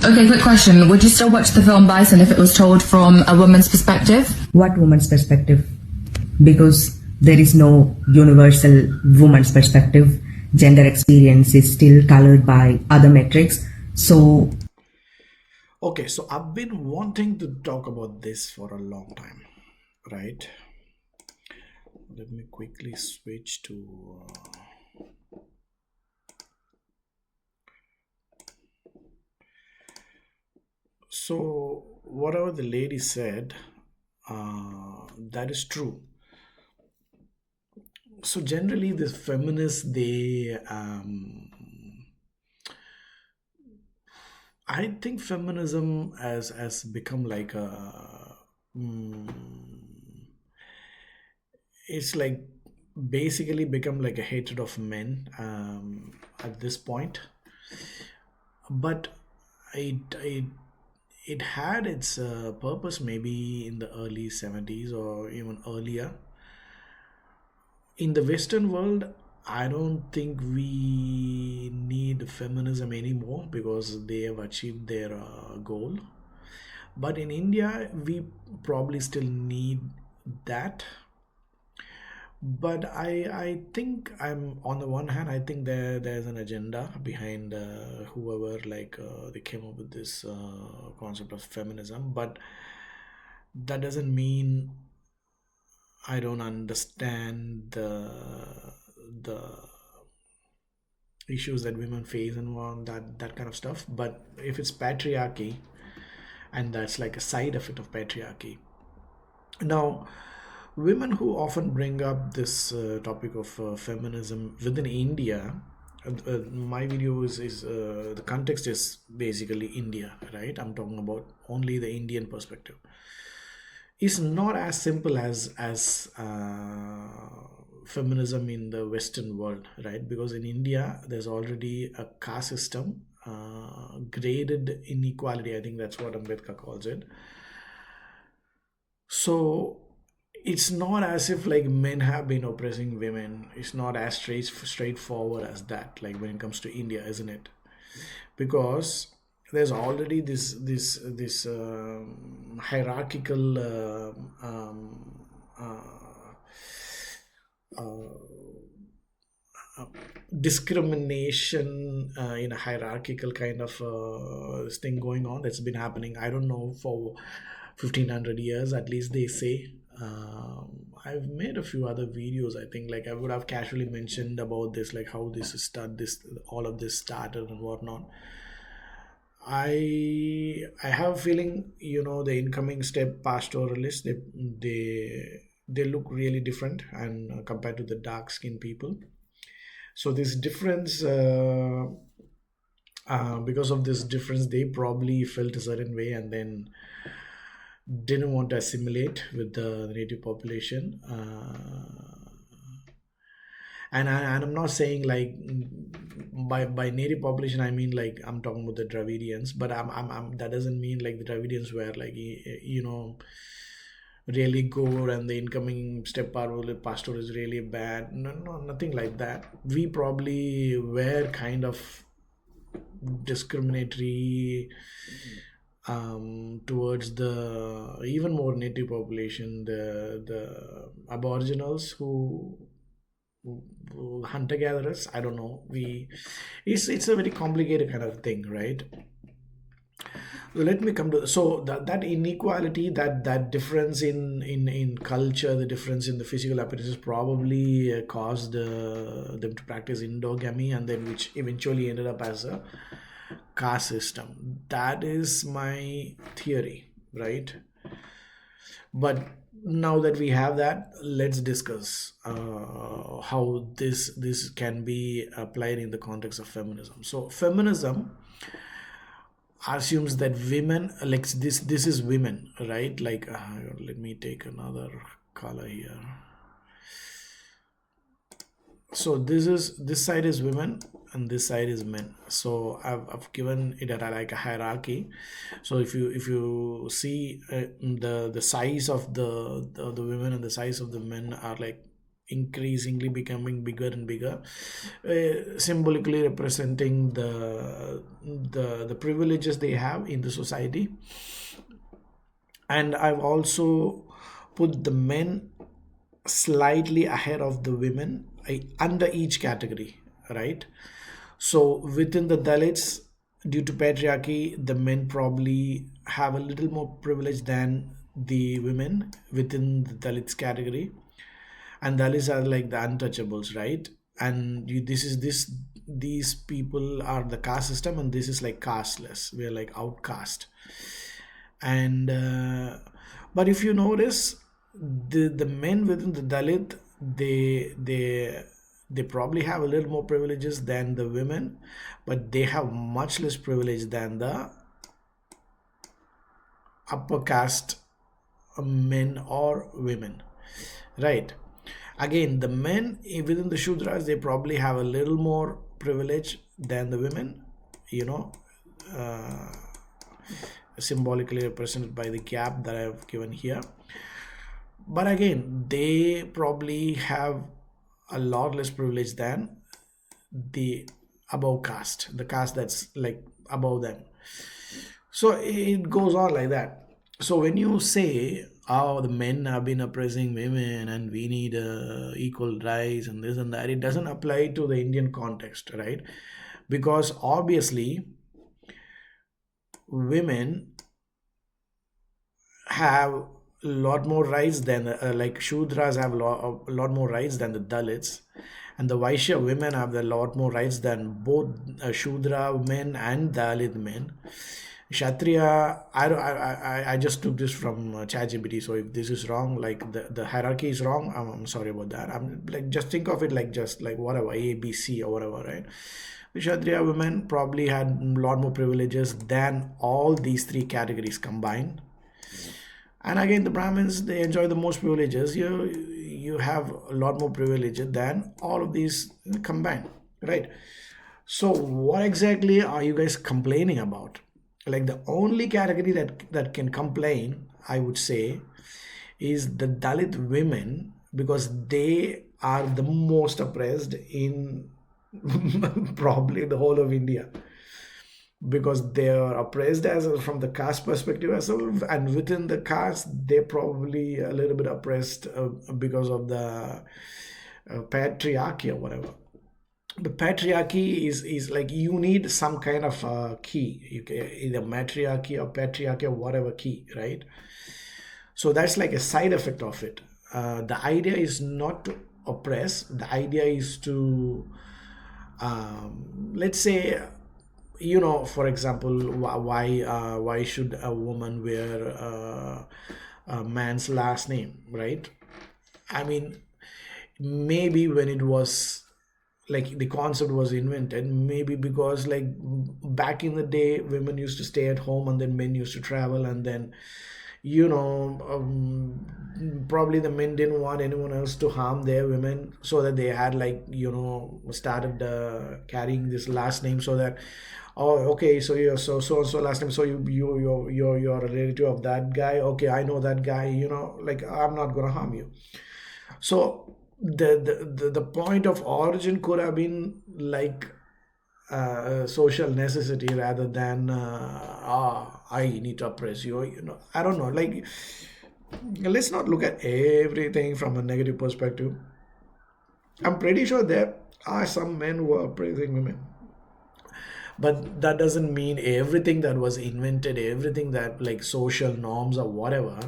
Okay, quick question. Would you still watch the film Bison if it was told from a woman's perspective? What woman's perspective? Because there is no universal woman's perspective. Gender experience is still colored by other metrics. So Okay, so I've been wanting to talk about this for a long time, right? Let me quickly switch to. So, whatever the lady said, that is true. So, generally, the feminists, I think feminism has become like a. It's like basically become like a hatred of men at this point. But it had its purpose maybe in the early 70s or even earlier. In the Western world, I don't think we need feminism anymore because they have achieved their goal. But in India, we probably still need that. But I think I'm on the one hand, I think there's an agenda behind whoever like they came up with this concept of feminism. But that doesn't mean I don't understand the issues that women face and all that kind of stuff. But if it's patriarchy, and that's like a side effect of patriarchy. Now, women who often bring up this topic of feminism within India, my video is the context is basically India, right? I'm talking about only the Indian perspective. It's not as simple as feminism in the Western world, right? Because in India, there's already a caste system, graded inequality. I think that's what Ambedkar calls it. So it's not as if like men have been oppressing women. It's not as straightforward as that. Like when it comes to India, isn't it? Because there's already this hierarchical discrimination in a hierarchical kind of this thing going on that's been happening. I don't know for 1500 years at least they say. I've made a few other videos. I think like I would have casually mentioned about this, like how this all of this started and whatnot. I have a feeling, the incoming step pastoralists, they look really different and compared to the dark skinned people. So this difference, because of this difference, they probably felt a certain way and then didn't want to assimilate with the native population. And I'm not saying like by native population I mean like I'm talking about the Dravidians, but I'm that doesn't mean like the Dravidians were like really good and the incoming step pastor is really bad. No, nothing like that. We probably were kind of discriminatory towards the even more native population, the aboriginals who hunter gatherers. I don't know, it's a very complicated kind of thing, right? Let me come to so that inequality, that difference in culture, the difference in the physical appearances probably caused them to practice endogamy, and then which eventually ended up as a caste system. That is my theory, right? But now that we have that, let's discuss how this can be applied in the context of feminism. So feminism assumes that women, like this is women, right? Like let me take another color here. So this side is women and this side is men. So I've given it like a hierarchy. So if you see the size of the women and the size of the men are like increasingly becoming bigger and bigger, symbolically representing the privileges they have in the society. And I've also put the men slightly ahead of the women under each category, right? So within the Dalits, due to patriarchy, the men probably have a little more privilege than the women within the Dalits category. And Dalits are like the untouchables, right? And these people are the caste system, and this is like casteless. We're like outcast. And but if you notice, the men within the Dalit, they probably have a little more privileges than the women, but they have much less privilege than the upper caste men or women, right? Again, the men within the Shudras, they probably have a little more privilege than the women, you know, uh, symbolically represented by the gap that I've given here. But again, they probably have a lot less privilege than the above caste, the caste that's like above them. So it goes on like that. So when you say, oh, the men have been oppressing women and we need equal rights and this and that, it doesn't apply to the Indian context, right? Because obviously, women have a lot more rights than like Shudras have a lot more rights than the Dalits, and the Vaishya women have a lot more rights than both Shudra men and Dalit men. Kshatriya, I just took this from ChatGPT, so if this is wrong, like the hierarchy is wrong, I'm sorry about that. I'm like, just think of it like just like whatever, A, B, C or whatever, right? The Kshatriya women probably had a lot more privileges than all these three categories combined. And again, the Brahmins, they enjoy the most privileges. You have a lot more privilege than all of these combined, right? So what exactly are you guys complaining about? Like the only category that can complain, I would say, is the Dalit women, because they are the most oppressed in probably the whole of India, because they are oppressed as from the caste perspective as well, and within the caste they're probably a little bit oppressed because of the patriarchy or whatever. The patriarchy is like you need some kind of key, either matriarchy or patriarchy or whatever key, right? So that's like a side effect of it. The idea is not to oppress. The idea is to let's say, for example, why should a woman wear a man's last name, right? I mean, maybe when it was like the concept was invented, maybe because like back in the day women used to stay at home and then men used to travel, and then probably the men didn't want anyone else to harm their women, so that they had like started carrying this last name, so that, oh, okay, so you're so and so last name, so you're a relative of that guy, okay, I know that guy, like I'm not gonna harm you. So the point of origin could have been like social necessity rather than I need to oppress you. I don't know. Like, let's not look at everything from a negative perspective. I'm pretty sure there are some men who are oppressing women, but that doesn't mean everything that was invented, everything that like social norms or whatever,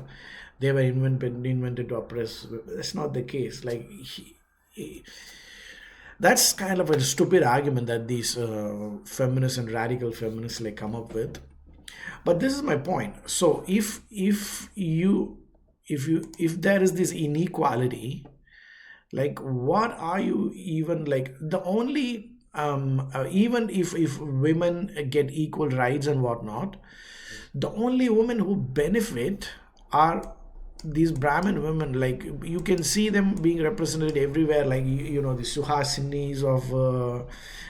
they were invented to oppress. That's not the case. Like that's kind of a stupid argument that these feminists and radical feminists like come up with. But this is my point. So if there is this inequality, like what are you even like the only even if women get equal rights and whatnot, the only women who benefit are these Brahmin women. Like you can see them being represented everywhere, like the Suhasinis of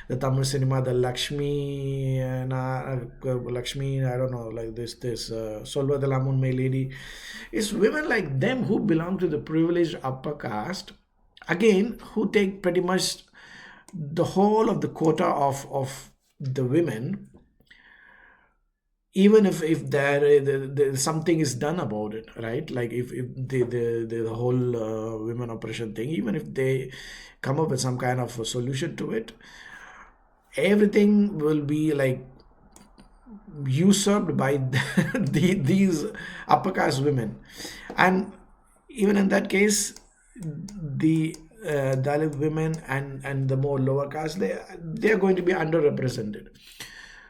the Tamil cinema, the Lakshmi and Lakshmi, I don't know, like this Solvadalamun, my lady. It's women like them who belong to the privileged upper caste, again, who take pretty much the whole of the quota of the women, even if there something is done about it, right? Like if the whole women oppression thing, even if they come up with some kind of a solution to it, everything will be like usurped by these upper caste women. And even in that case, the Dalit women and the more lower caste, they are going to be underrepresented.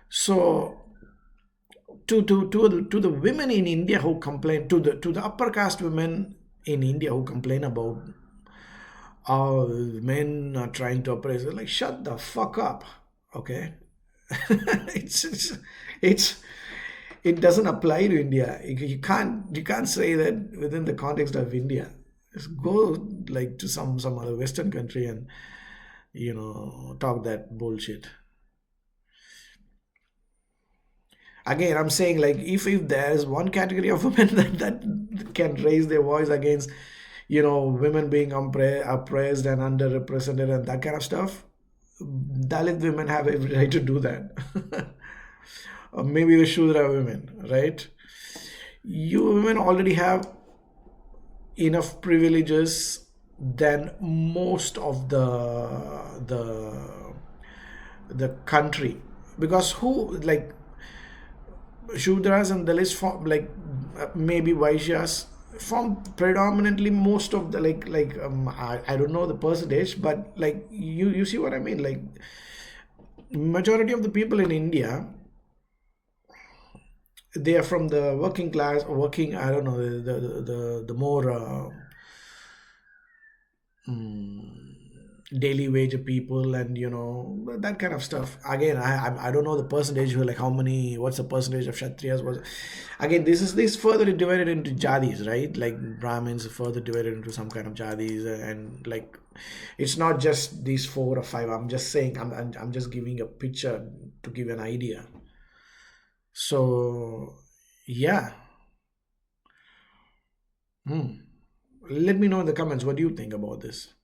So to the women in India who complain, to the upper caste women in India who complain about men are trying to oppress, they're like, shut the fuck up, okay? it's, it's it's it doesn't apply to India. You can't say that within the context of India. Just go like to some other Western country and talk that bullshit. Again, I'm saying, like, if there's one category of women that can raise their voice against women being oppressed and underrepresented and that kind of stuff, Dalit women have every right to do that. Or maybe the Shudra women, right? You women already have enough privileges than most of the country, because who, like, Shudras and Dalits form, like, maybe Vaishyas form predominantly most of the, I don't know the percentage, but like you see what I mean. Like, majority of the people in India, they are from the working class or working, I don't know, the more daily wage people, and that kind of stuff. Again, I don't know the percentage, like how many, what's the percentage of Kshatriyas was. Again, this further divided into jadis, right? Like Brahmins further divided into some kind of jadis, and like it's not just these 4 or 5. I'm just saying, I'm just giving a picture to give an idea. So yeah. Hmm. Let me know in the comments, what do you think about this?